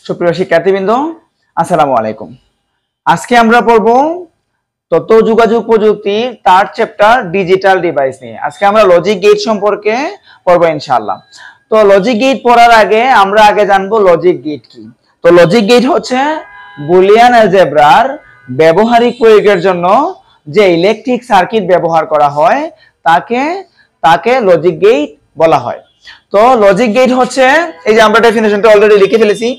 সুপ্রিয় শিক্ষার্থীবৃন্দ, আসসালামু আলাইকুম। আজকে আমরা পড়ব তথ্য যোগাযোগ প্রযুক্তির থার্ড চ্যাপ্টার ডিজিটাল ডিভাইস নিয়ে। আজকে আমরা লজিক গেট সম্পর্কে পড়ব ইনশাআল্লাহ। তো লজিক গেট পড়ার আগে আমরা জানবো লজিক গেট কি। তো লজিক গেট হচ্ছে বুলিয়ান অ্যালজেব্রার ব্যবহারিক প্রয়োগের জন্য যে ইলেকট্রিক সার্কিট ব্যবহার করা হয় তাকে লজিক গেট বলা হয়। তো লজিক গেট হচ্ছে, এই যে আমরা ডেফিনিশনটা অলরেডি লিখে ফেলেছি,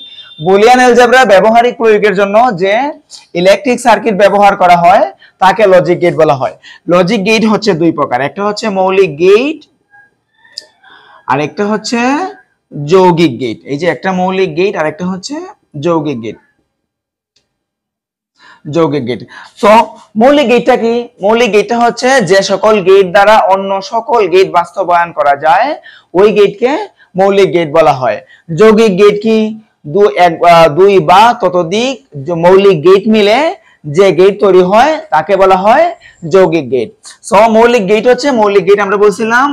বুলিয়ান অ্যালজেব্রা ব্যবহারিক প্রয়োগের জন্য যে ইলেকট্রিক সার্কিট ব্যবহার করা হয় তাকে লজিক গেট বলা হয়। লজিক গেট হচ্ছে দুই প্রকার, একটা হচ্ছে মৌলিক গেট আর একটা হচ্ছে যৌগিক গেট। এই যে একটা মৌলিক গেট আর একটা হচ্ছে যৌগিক গেট। যৌগিক গেট। তো মৌলিক গেটটা কি? মৌলিক গেটটা হচ্ছে যে সকল গেট দ্বারা অন্য সকল গেট বাস্তবায়ন করা যায় ওই গেটকে মৌলিক গেট বলা হয়। যৌগিক গেট কি? দুই বা ততোধিক মৌলিক গেট মিলে যে গেট তৈরি হয় তাকে বলা হয় যৌগিক গেট। সো মৌলিক গেট হচ্ছে, মৌলিক গেট আমরা বলছিলাম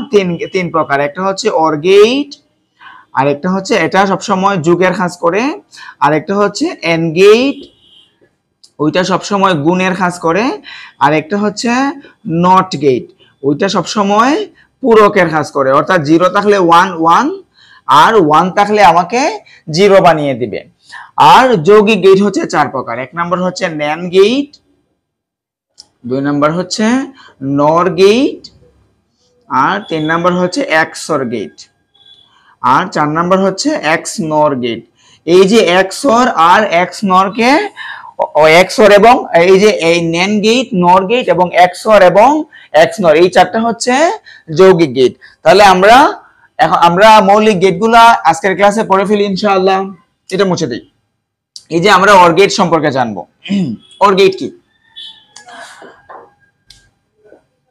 তিন প্রকার, একটা হচ্ছে অর গেট, আর একটা হচ্ছে এটা সবসময় যুগের কাজ করে, আর একটা হচ্ছে এন্ড গেট, ওইটা সবসময় গুণের কাজ করে, আর একটা হচ্ছে নট গেট, ওইটা সবসময় পূরকের কাজ করে। অর্থাৎ 0 থাকলে 1 1 আর 1 থাকলে আমাকে 0 বানিয়ে দিবে। আর যৌগিক গেট হচ্ছে 4 প্রকার। 1 নম্বর হচ্ছে ন্যান্ড গেট, 2 নম্বর হচ্ছে নর গেট, আর 3 নম্বর হচ্ছে এক্সঅর গেট, আর 4 নম্বর হচ্ছে এক্সনর গেট। এই যে এক্সঅর আর এক্সনর কে এক্সঅর এবং এই যে এই ন্যান্ড গেট, নর গেট এবং এক্সঅর এবং এক্সনর, এই চারটা হচ্ছে যৌগিক গেট। তাহলে আমরা মৌলিক গেটগুলা আজকের ক্লাসে পড়ে ফেলি ইনশাআল্লাহ। এটা মুছে দেই। এই যে আমরা অর গেট সম্পর্কে জানবো। অর গেট কি?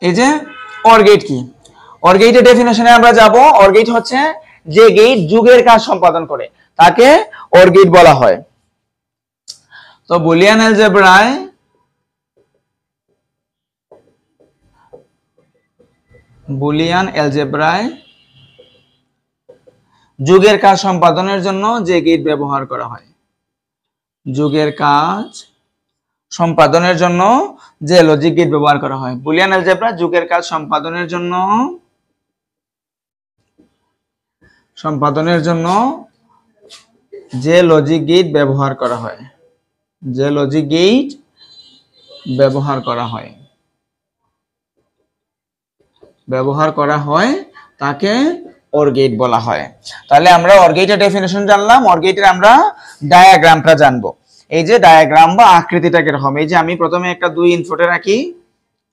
এই যে অর গেট কি? অর গেটের ডেফিনিশনে আমরা যাব। অর গেট হচ্ছে যে গেট যুগের কাজ সম্পাদন করে তাকে অর গেট বলা হয়। তো বুলিয়ান অ্যালজেব্রায় যুগের কাজ সম্পাদনের জন্য যে গেট ব্যবহার করা হয়, যুগের কাজ সম্পাদনের জন্য যে লজিক গেট ব্যবহার করা হয়। বুলিয়ান অ্যালজেব্রা যুগের কাজ সম্পাদনের জন্য যে লজিক গেট ব্যবহার করা হয়, যে লজিক গেট ব্যবহার করা হয় তাকে অর গেট বলা হয়। তাহলে আমরা অর গেটের ডেফিনিশন জানলাম। অর গেটের আমরা ডায়াগ্রামটা জানবো। এই যে ডায়াগ্রাম বা আকৃতিটা কিরকম, এই যে আমি প্রথমে একটা 2 ইনপুটে রাখি,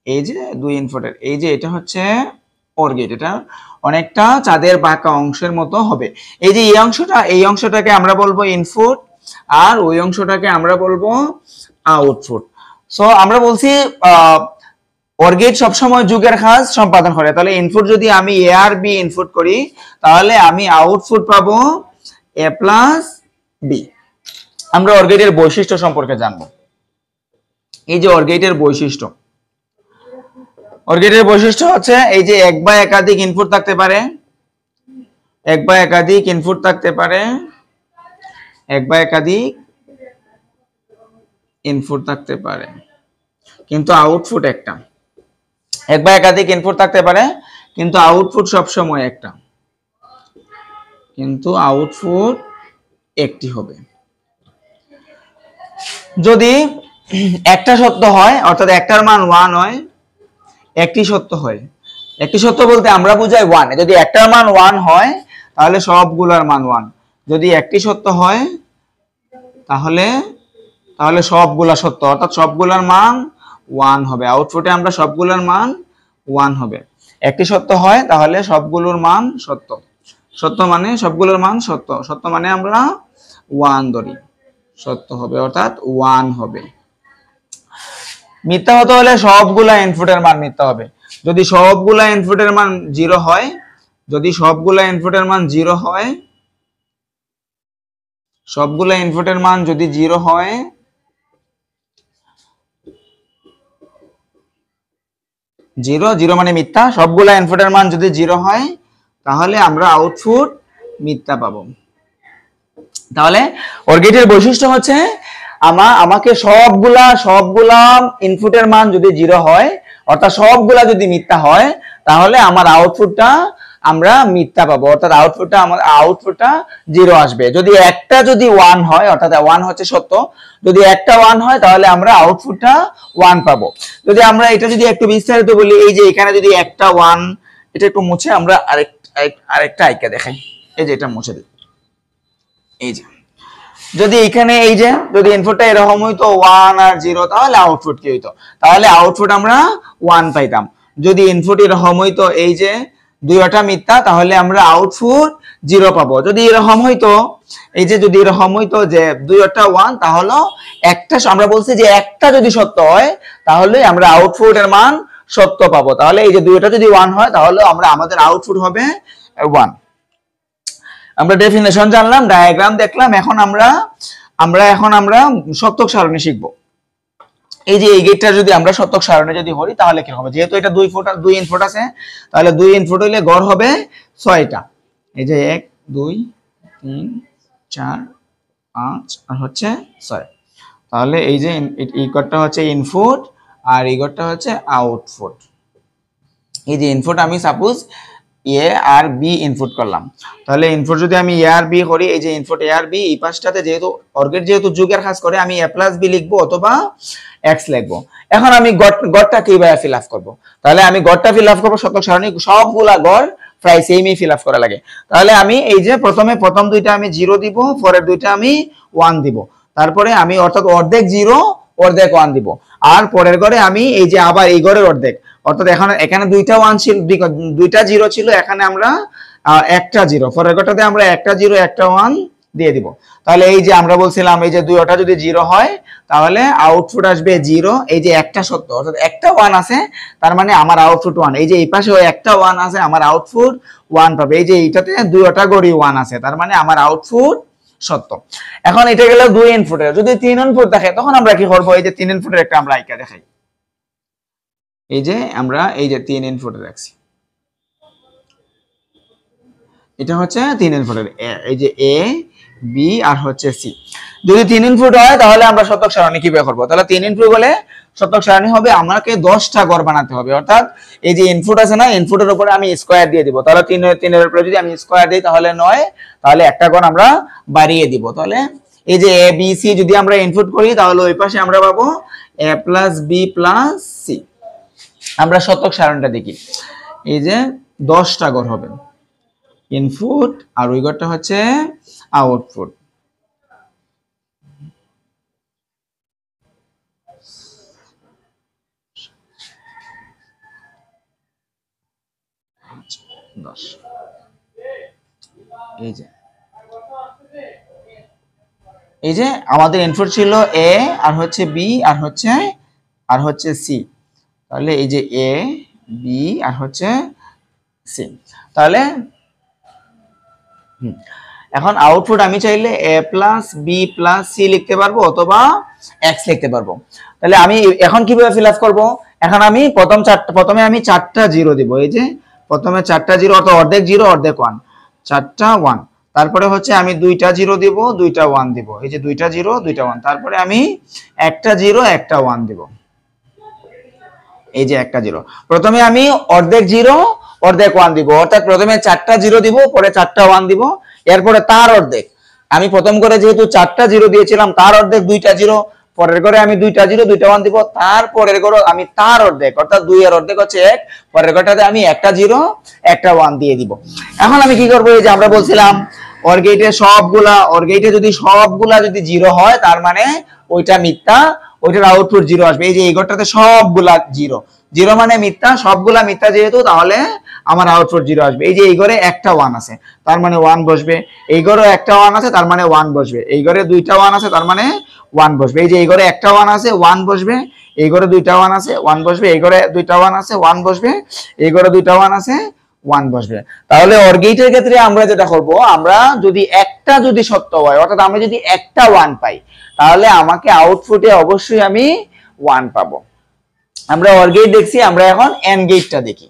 এই যে 2 ইনপুটের, এই যে এটা হচ্ছে অর গেট। এটা অনেকটা চাঁদের বাঁকা অংশের মতো হবে। এই যে এই অংশটাকে আমরা বলবো ইনপুট, আর ওই অংশটাকে আমরা বলবো আউটপুট। সো আমরা বলছি অর গেট সবসময় যুগের কাজ সম্পাদন করে। তাহলে ইনপুট যদি আমি এ আর বি ইনপুট করি তাহলে আমি আউটপুট পাবো এ প্লাস বি। আমরা অর গেটের বৈশিষ্ট্য সম্পর্কে জানবো। এই যে অর গেটের বৈশিষ্ট্য, অর গেটের বৈশিষ্ট্য হচ্ছে এই যে এক বা একাধিক ইনপুট থাকতে পারে, এক বা একাধিক ইনপুট থাকতে পারে, এক বা একাধিক ইনপুট থাকতে পারে, কিন্তু আউটপুট একটা। এক বা একাধিক ইনপুট থাকতে পারে কিন্তু আউটপুট সবসময় একটা, কিন্তু আউটপুট একটি হবে। যদি একটা সত্য হয়, অর্থাৎ একটার মান 1 হয়, একটি সত্য হয়। একটি সত্য বলতে আমরা বুঝাই 1। যদি একটার মান 1 হয় তাহলে সবগুলোর মান 1। যদি একটি সত্য হয় তাহলে সবগুলা সত্য, অর্থাৎ সবগুলোর মান 1 হবে। আউটপুটে আমরা সবগুলোর মান 1 হবে। একটি সত্য হয় তাহলে সবগুলোর মান সত্য। সত্য মানে সবগুলোর মান সত্য। সত্য মানে আমরা 1 ধরি, সত্য হবে অর্থাৎ 1 হবে। মিথ্যা হতে হলে সবগুলা ইনপুটের মান মিথ্যা হবে। যদি সবগুলা ইনপুটের মান 0 হয়, যদি সবগুলা ইনপুটের মান 0 হয়, সবগুলা ইনপুটের মান যদি 0 হয়, 0 মানে মিথ্যা, সবগুলা ইনপুটের মান যদি 0 হয় তাহলে আমরা আউটপুট মিথ্যা পাবো। তাহলে ওর গেটের বৈশিষ্ট্য হচ্ছে আমাকে সবগুলা ইনপুটের মান যদি 0 হয়, অর্থাৎ সবগুলা যদি মিথ্যা হয়, তাহলে আমার আউটপুটটা আমরা মিথ্যা পাবো, অর্থাৎ আউটপুটটা 0 আসবে। যদি 1 হয়, অর্থাৎ 1 হচ্ছে সত্য, যদি 1 হয় তাহলে আমরা আউটপুটটা 1 পাবো। যদি আমরা এটা যদি একটু বিস্তারিত বলি, এই যে এখানে যদি 1, এটা একটু মুছে আমরা আরেকটা আইকা দেখাই। এই যে এটা মুছে দিই। এই যে যদি এখানে এই যে যদি ইনপুটটা এরকম হইতো 1 আর 0, তাহলে আউটপুট কি হইতো? তাহলে আউটপুট আমরা 1 পাইতাম। যদি ইনপুট এরকম হইতো এই যে দুইটা মিথ্যা, তাহলে আমরা আউটপুট 0 পাবো। যদি এরকম হইতো এই যে যদি এরকম হইতো যে দুইটা 1, তাহলে আমরা বলছি যে একটা যদি সত্য হয় তাহলে আমরা আউটপুটের মান সত্য পাবো। তাহলে এই যে দুইটা যদি 1 হয় তাহলে আমাদের আউটপুট হবে 1। আমরা ডেফিনেশন জানলাম, ডায়াগ্রাম দেখলাম, এখন আমরা সত্যক সারণী শিখব। এই যে এই গেটটা যদি আমরা সত্যক সারণী যদি করি তাহলে কি হবে? যেহেতু এটা 2 ইনপুট আছে, তাহলে 2 ইনপুট হইলে গড় হবে 6টা। এই যে 1 2 3 4 5 আর হচ্ছে 6। তাহলে এই যে এই গড়টা হচ্ছে ইনপুট আর এই গড়টা হচ্ছে আউটপুট। এই যে ইনপুট আমি সাপোজ এ আর বি ইনপুট করলাম, তাহলে ইনপুট যদি আমি এ আর বি করি, এই যে ইনপুট এ আর বি, এই পাশটাতে যেহেতু অর্গেট যেহেতু যোগের কাজ করে, আমি এ প্লাস বি লিখবো অথবা এক্স লিখবো। এখন আমি গড়টা কিভাবে ফিল আপ করবো? তাহলে আমি গড়টা ফিল আপ করবো শতক সারণী, সবগুলা গড় প্রায় সেমই ফিল আপ করা লাগে। তাহলে আমি এই যে প্রথম দুইটা আমি 0 দিব, পরের দুইটা আমি 1 দিব, তারপরে আমি অর্থাৎ অর্ধেক 0 অর্ধেক 1 দিব, আর পরের ঘরে আমি এই যে আবার এই ঘরের অর্ধেক, অর্থাৎ এখানে দুইটা 1 ছিল, দুইটা 0 ছিল, এখানে আমরা একটা 0, পরের ঘরটাতে আমরা একটা 0 একটা 1 দিয়ে দিব। তাহলে এই যে আমরা বলছিলাম এই যে দুইটা যদি 0 হয় তাহলে আউটপুট আসবে 0। এই যে একটা সত্য, অর্থাৎ একটা 1 আছে, তার মানে আমার আউটপুট 1। এই যে এই পাশে একটা 1 আছে, আমার আউটপুট 1 পাবে। এই যে এইটাতে দুইটা গড়ি 1 আছে, তার মানে আমার আউটপুট সত্য। এখন এটা গেল 2 ইনপুটের। যদি 3 ইনপুট দেখে তখন আমরা কি করব? এই যে 3 ইনপুটের একটা আমরা আইকা দেখাই। এই যে আমরা এই যে 3 ইনপুটে রাখছি, এটা হচ্ছে 3 ইনপুটের, এই যে এ বি আর হচ্ছে সি। যদি 3 ইনপুট হয় তাহলে আমরা শতক সারণী কিভাবে করব? তাহলে 3 ইনপুট হলে শতক সারণী হবে আমাকে 10টা গড় বানাতে হবে, অর্থাৎ এই যে ইনপুট আছে না, ইনপুটের উপরে আমি স্কয়ার দিয়ে দিব। তাহলে 3 এর উপরে যদি আমি স্কয়ার দেই তাহলে 9, তাহলে একটা গড় আমরা বাড়িয়ে দিব। তাহলে এই যে এ বি সি যদি আমরা ইনপুট করি তাহলে ওই পাশে আমরা পাবো এ প্লাস বি প্লাস সি। আমরা শতক সারণীটা দেখি, এই যে 10টা গড় হবে ইনপুট আর ওই গড়টা হচ্ছে আউটপুট। এই যে আমাদের ইনপুট ছিল এ আর হচ্ছে বি আর হচ্ছে সি, তাহলে এই যে এ বি আর হচ্ছে সি। তাহলে এখন আউটপুট আমি চাইলে এ প্লাস বি প্লাস সি লিখতে পারবো অথবা এক্স লিখতে পারবো। তাহলে আমি এখন কিভাবে ফিল আপ করবো? এখন আমি প্রথমে আমি 4টা 0 দিব। এই যে প্রথমে 4টা 0, অর্থাৎ অর্ধেক 0 অর্ধেক 1, 4টা 1। তারপরে হচ্ছে আমি 2টা 0 দিব, 2টা 1 দিব। এই যে 2টা 0 2টা 1, তারপরে আমি একটা 0 একটা 1 দিব। এই যে একটা 0, প্রথমে আমি অর্ধেক 0 অর্ধেক 1 দিব, অর্থাৎ প্রথমে 4টা 0 দিব, পরে 4টা 1 দিব, এরপরে তার অর্ধেক। আমি প্রথম করে যেহেতু 4টা 0 দিয়েছিলাম, তার অর্ধেক 2টা 0, পরের ঘরে আমি 2টা 0 2টা 1 দিব, তারপরের ঘরে আমি তার অর্ধেক, অর্থাৎ 2 এর অর্ধেক হচ্ছে 1, পরের ঘরটাতে আমি একটা 0 একটা 1 দিয়ে দিব। এখন আমি কি করব? এই যে আমরা বলছিলাম অর গেটে যদি সবগুলা যদি 0 হয় তার মানে ওইটা মিথ্যা, ওইটার আউটপুট 0 আসবে। এই যে এই ঘরটাতে সবগুলা 0, 0 মানে মিথ্যা, সবগুলা মিথ্যা যেহেতু, তাহলে আমার আউটপুট 0 আসবে। এই যে এই ঘরে একটা 1 আছে, তার মানে 1 বসবে। এই ঘরে একটা 1 আছে, তার মানে 1 বসবে। এই ঘরে দুইটা 1 আছে, তার মানে 1 বসবে। এই যে এই ঘরে একটা 1 আছে, 1 বসবে। এই ঘরে দুইটা 1 আছে, 1 বসবে। এই ঘরে দুইটা 1 আছে, 1 বসবে। এই ঘরে দুইটা 1 আছে, 1 বসবে। তাহলে অর গেটের ক্ষেত্রে আমরা যেটা করব, আমরা যদি একটা যদি সত্য হয়, অর্থাৎ আমরা যদি একটা 1 পাই, তাহলে আমাকে আউটপুটে অবশ্যই আমি 1 পাবো। আমরা অর গেট দেখছি, আমরা এখন এন্ড গেটটা দেখি।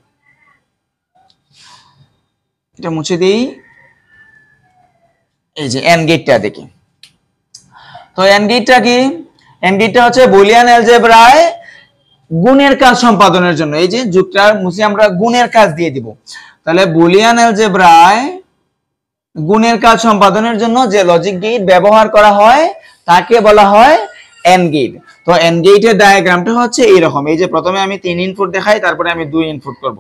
এটা মুছে দিই। এই যে এন্ড গেটটা দেখি। তো এন্ড গেটটা কি? এন্ড গেটটা হচ্ছে বুলিয়ান অ্যালজেব্রায় গুণের কাজ সম্পাদনের জন্য। এই যে যুগটা মুছে আমরা গুণের কাজ দিয়ে দিব। তাহলে বুলিয়ান অ্যালজেব্রায় গুণের কাজ সম্পাদনের জন্য যে লজিক গেট ব্যবহার করা হয় তাকে বলা হয় এন্ড গেট। তো এন্ড গেটের ডায়াগ্রামটা হচ্ছে এইরকম। এই যে প্রথমে আমি 3 ইনপুট দেখাই, তারপরে আমি 2 ইনপুট করব।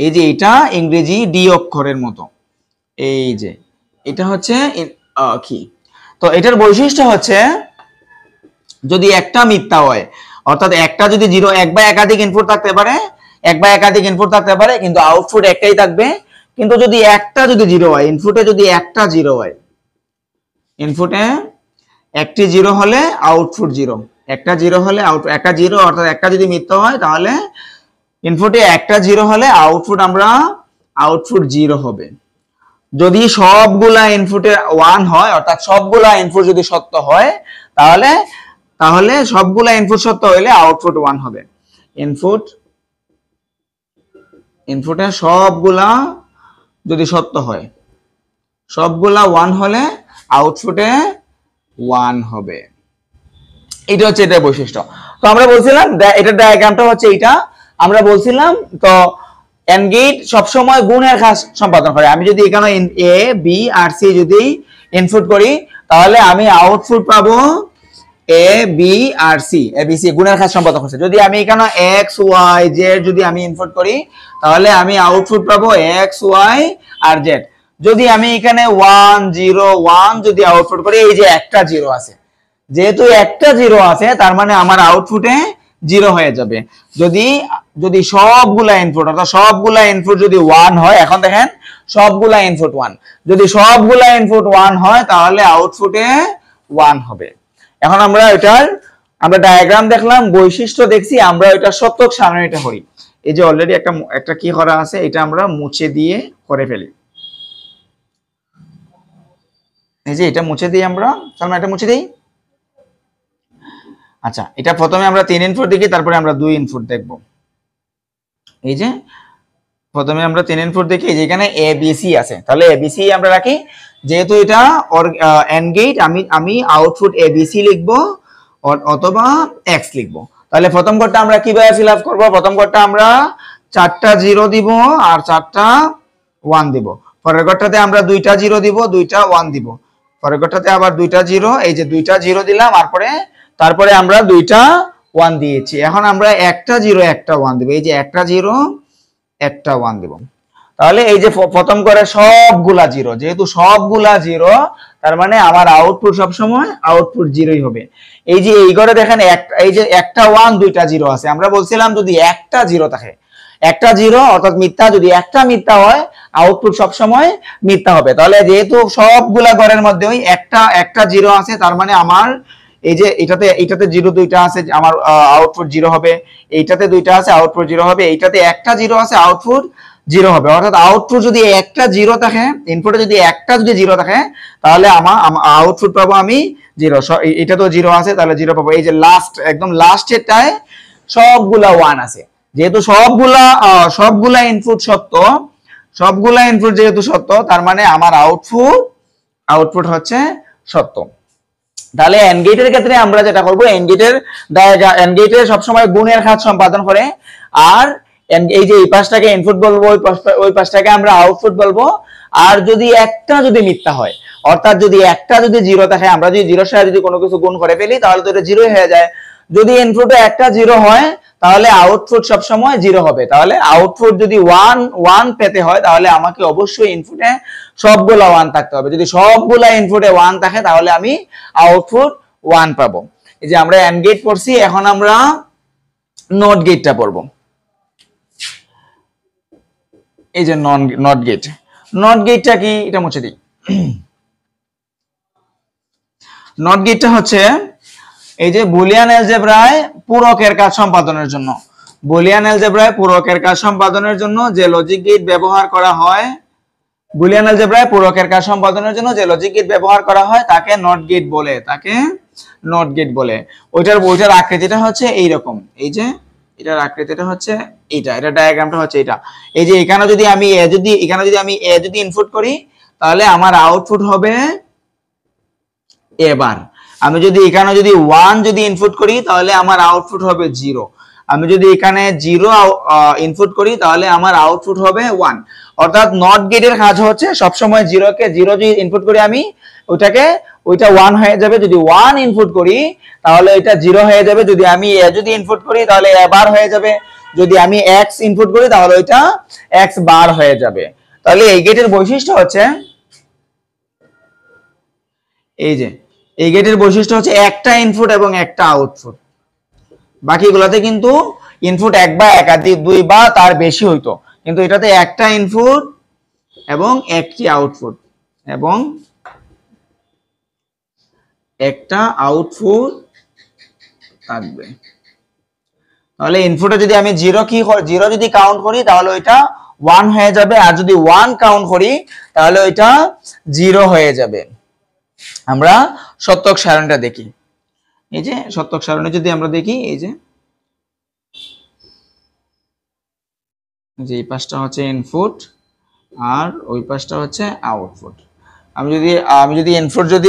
এই যে এটা ইংরেজি ডি অক্ষরের মতো। এই যে এটা হচ্ছে কি, তো এটার বৈশিষ্ট্য হচ্ছে যদি একটা মিথ্যা হয়, অর্থাৎ একটা যদি জিরো, এক বা একাধিক ইনপুট থাকতে পারে, এক বা একাধিক ইনপুট থাকতে পারে, কিন্তু আউটপুট একটাই থাকবে। কিন্তু যদি একটা যদি জিরো হয়, ইনপুটে যদি একটা জিরো হয়, ইনপুটে একটি জিরো হলে আউটপুট জিরো, একটা জিরো হলে আউটপুট একটা জিরো, অর্থাৎ একটা যদি মিথ্যা হয় তাহলে ইনপুটে একটা জিরো হলে আউটপুট জিরো হবে। যদি সবগুলা ইনপুটে 1 হয়, অর্থাৎ সবগুলা ইনপুট যদি সত্য হয়, তাহলে সবগুলা ইনপুট সত্য হলে আউটপুট 1 হবে। ইনপুটে সবগুলা যদি সত্য হয়, সবগুলা 1 হলে আউটপুটে 1 হবে। এটা হচ্ছে এটার বৈশিষ্ট্য। তো আমরা বলছিলাম এটার ডায়াগ্রামটা হচ্ছে এইটা। আমরা বলছিলাম তো এন্ড গেট সবসময় গুণের কাজ সম্পাদন করে। আমি যদি এখানে এ বি আর সি যদি ইনপুট করি, তাহলে আমি আউটপুট পাবো A B R C, A B C গুণের কাজ সম্পাদন করছে। যদি আমি এখানে এক্স ওয়াই জেড যদি আমি ইনপুট করি, তাহলে আমি আউটপুট পাবো এক্স ওয়াই আর জেড। যদি আমি এখানে 1 0 1 যদি আউটপুট করি, এই যে একটা জিরো আছে, যেহেতু একটা জিরো আছে তার মানে আমার আউটপুটে জিরো হয়ে যাবে। যদি সবগুলা ইনপুট, অর্থাৎ সবগুলা ইনপুট যদি 1 হয়, এখন দেখেন সবগুলা ইনপুট 1, যদি সবগুলা ইনপুট 1 হয় তাহলে আউটপুটে 1 হবে। এখন আমরা ডায়াগ্রাম দেখলাম, বৈশিষ্ট্য দেখছি, আমরা এটা সত্যক সারণীটা করি। এই যে অলরেডি একটা কি করা আছে, এটা আমরা মুছে দিয়ে করে ফেলি। এই যে এটা মুছে দিই আমরা, চল এটা মুছে দিই। আচ্ছা, এটা প্রথমে আমরা 3 ইনপুট দেখি, তারপরে আমরা 2 ইনপুট দেখব। এই যে প্রথমে আমরা 3 ইনপুট দেখি, এই যে এখানে এ বি সি আছে, তাহলে এ বি সি আমরা রাখি। যেহেতু এটা এন্ড গেট, আমি আউটপুট এ বি সি লিখবো অথবা এক্স লিখবো। তাহলে প্রথম কোডটা আমরা কিভাবে ফিল আপ করবো? প্রথম কোডটা আমরা 4টা 0 দিব আর 4টা 1 দিব। পরের কোডটাতে আমরা 2টা 0 দিব, 2টা 1 দিব। পরের কোডটাতে আবার 2টা 0, এই যে 2টা 0 দিলাম, তারপরে আমরা 2টা 1 দিয়েছি। এখন আমরা একটা 0 একটা 1 দিব, এই যে একটা 0 একটা 1 দিব। তাহলে এই যে প্রথম করে সবগুলা 0, যেহেতু সবগুলা 0, তার মানে আমার আউটপুট সবসময় আউটপুট 0ই হবে। এই যে এই ঘরে দেখেন এই যে একটা 1 2টা 0 আছে। আমরা বলছিলাম যদি একটা 0 থাকে, একটা 0 অর্থাৎ মিথ্যা, যদি একটা মিথ্যা হয় আউটপুট সবসময় মিথ্যা হবে। তাহলে যেহেতু সবগুলা ঘরের মধ্যে ওই একটা 0 আছে, তার মানে আমার এই যে এটাতে 0 2টা আছে, আমার আউটপুট 0 হবে। এইটাতে 2টা আছে, আউটপুট 0 হবে। এইটাতে একটা 0 আছে, আউটপুট 0 হবে। অর্থাৎ আউটপুট যদি একটা 0 থাকে, ইনপুটে যদি একটা 0 থাকে, তাহলে আমার আউটপুট পাবো আমি 0। এটা তো 0 আছে, তাহলে 0 পাবো। এই যে একদম লাস্টেরটায় সবগুলা 1 আছে। যেহেতু সবগুলা ইনপুট সত্য, সবগুলা ইনপুট যেহেতু সত্য, তার মানে আমার আউটপুট হচ্ছে সত্য। তাহলে এন্ড গেটের ক্ষেত্রে আমরা যেটা করব, এন্ড গেটের সবসময় গুণের কাজ সম্পাদন করে। আর এই যে এই পাশটাকে ইনপুট বলবো, ওই পাশটাকে আমরা আউটপুট বলবো। আর যদি একটা মিথ্যা হয়, অর্থাৎ যদি একটা 0 থাকে, আমরা যদি 0 এর সাথে যদি কোনো কিছু গুণ করে ফেলি, তাহলে তো এটা 0 হয়ে যায়। যদি ইনপুটে একটা 0 হয়, তাহলে আউটপুট সবসময় 0 হবে। তাহলে আউটপুট যদি 1 পেতে হয়, তাহলে আমাকে অবশ্যই ইনপুটে সবগুলা 1 থাকতে হবে। যদি সবগুলা ইনপুটে 1 থাকে, তাহলে আমি আউটপুট 1 পাবো। এই যে আমরা এন্ড গেট পড়ছি, এখন আমরা নট গেটটা পড়বো। এই যে নট গেটটা কি, এটা মুছে দিই। নট গেটটা হচ্ছে এই যে বুলিয়ান অ্যালজেব্রায় পূরকের কাজ সম্পাদনের জন্য, বুলিয়ান অ্যালজেব্রায় পূরকের কাজ সম্পাদনের জন্য যে লজিক গেট ব্যবহার করা হয়, বুলিয়ান অ্যালজেব্রায় পূরকের কাজ সম্পাদনের জন্য যে লজিক গেট ব্যবহার করা হয় তাকে নট গেট বলে। ওইটার আকৃতিটা হচ্ছে এইরকম। এই যে এটার আকৃতিটা হচ্ছে এটা ডায়াগ্রামটা হচ্ছে এটা। এই যে এখানে যদি আমি এ যদি ইনপুট করি, তাহলে আমার আউটপুট হবে এবার আমি যদি এখানে যদি 1 যদি ইনপুট করি তাহলে আমার আউটপুট হবে 0 আমি যদি এখানে 0 ইনপুট করি তাহলে আমার আউটপুট হবে 1 অর্থাৎ নট গেটের কাজ হচ্ছে সব সময় 0 কে 0 যদি ইনপুট করি আমি ওইটা 1 হয়ে যাবে যদি 1 ইনপুট করি তাহলে এটা 0 হয়ে যাবে যদি আমি a যদি ইনপুট করি তাহলে a বার হয়ে যাবে যদি আমি x ইনপুট করি তাহলে ওইটা x বার হয়ে যাবে তাহলে এই গেটের বৈশিষ্ট্য হচ্ছে এই গেটের বৈশিষ্ট্য হচ্ছে একটা ইনপুট এবং একটা আউটপুট বাকিগুলোতে কিন্তু ইনপুট এক বা একাধিক দুই বা তার বেশি হইতো কিন্তু এটাতে একটা ইনপুট এবং একটি আউটপুট এবং একটা আউটপুট থাকবে তাহলে ইনপুটে যদি আমি 0 যদি কাউন্ট করি তাহলে ওইটা 1 হয়ে যাবে আর যদি 1 কাউন্ট করি তাহলে ওইটা 0 হয়ে যাবে আমরা সত্যক সারণীটা দেখি এই যে সত্যক সারণী যদি আমরা দেখি এই যে এই পাশটা হচ্ছে ইনপুট আর ওই পাশটা হচ্ছে আউটপুট আমি যদি ইনপুট যদি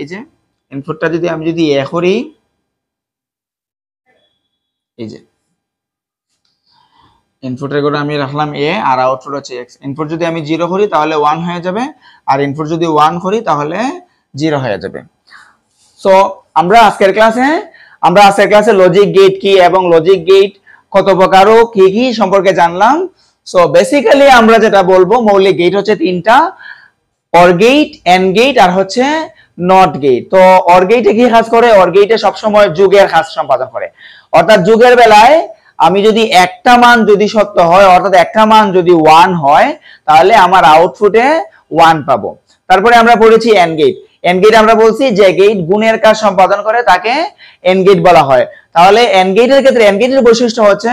এই যে ইনপুটটা যদি আমি যদি এ করি এই যে ইনপুটের করে আমি রাখলাম a আর আউটপুট হচ্ছে x ইনপুট যদি আমি 0 করি তাহলে 1 হয়ে যাবে আর ইনপুট যদি 1 করি তাহলে 0 হয়ে যাবে সো আমরা আজকের ক্লাসে লজিক গেট কি এবং লজিক গেট কত প্রকার ও কি কি সম্পর্কে জানলাম সো বেসিক্যালি আমরা যেটা বলবো মৌলিক গেট হচ্ছে তিনটা অর গেট এন্ড গেট আর হচ্ছে নট গেট তো অর গেটে কি কাজ করে অর গেটে সব সময় যোগের কাজ সম্পাদন করে অর্থাৎ যোগের বেলায় আমি যদি একটা মান যদি সত্য হয় অর্থাৎ একটা মান যদি 1 হয় তাহলে আমার আউটপুটে 1 পাবো তারপরে আমরা পড়েছি এন্ড গেট এন্ড গেট আমরা বলছি যে গেট গুণের কাজ সম্পাদন করে তাকে এন্ড গেট বলা হয় তাহলে এন্ড গেটের ক্ষেত্রে এন্ড গেটের বৈশিষ্ট্য হচ্ছে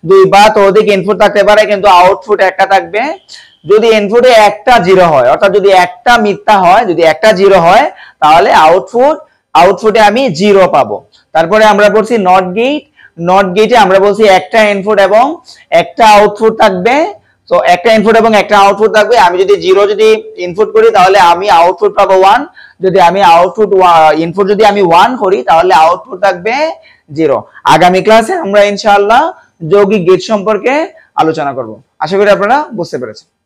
দুই বা ততোধিক ইনপুট থাকতে পারে কিন্তু আউটপুট একটা থাকবে যদি ইনপুটে একটা 0 হয় অর্থাৎ যদি একটা মিথ্যা হয় যদি একটা 0 হয় তাহলে আউটপুটে আমি 0 পাবো তারপরে আমরা পড়ছি নট গেটে আমরা বলছি একটা ইনপুট এবং একটা আউটপুট থাকবে তো একটা ইনপুট এবং একটা আউটপুট থাকবে আমি যদি 0 যদি ইনপুট করি তাহলে আমি আউটপুট পাবো 1 যদি আমি ইনপুট যদি আমি 1 করি তাহলে আউটপুট থাকবে 0 আগামী ক্লাসে আমরা ইনশাআল্লাহ যৌগিক গেট সম্পর্কে আলোচনা করব আশা করি আপনারা বুঝতে পেরেছেন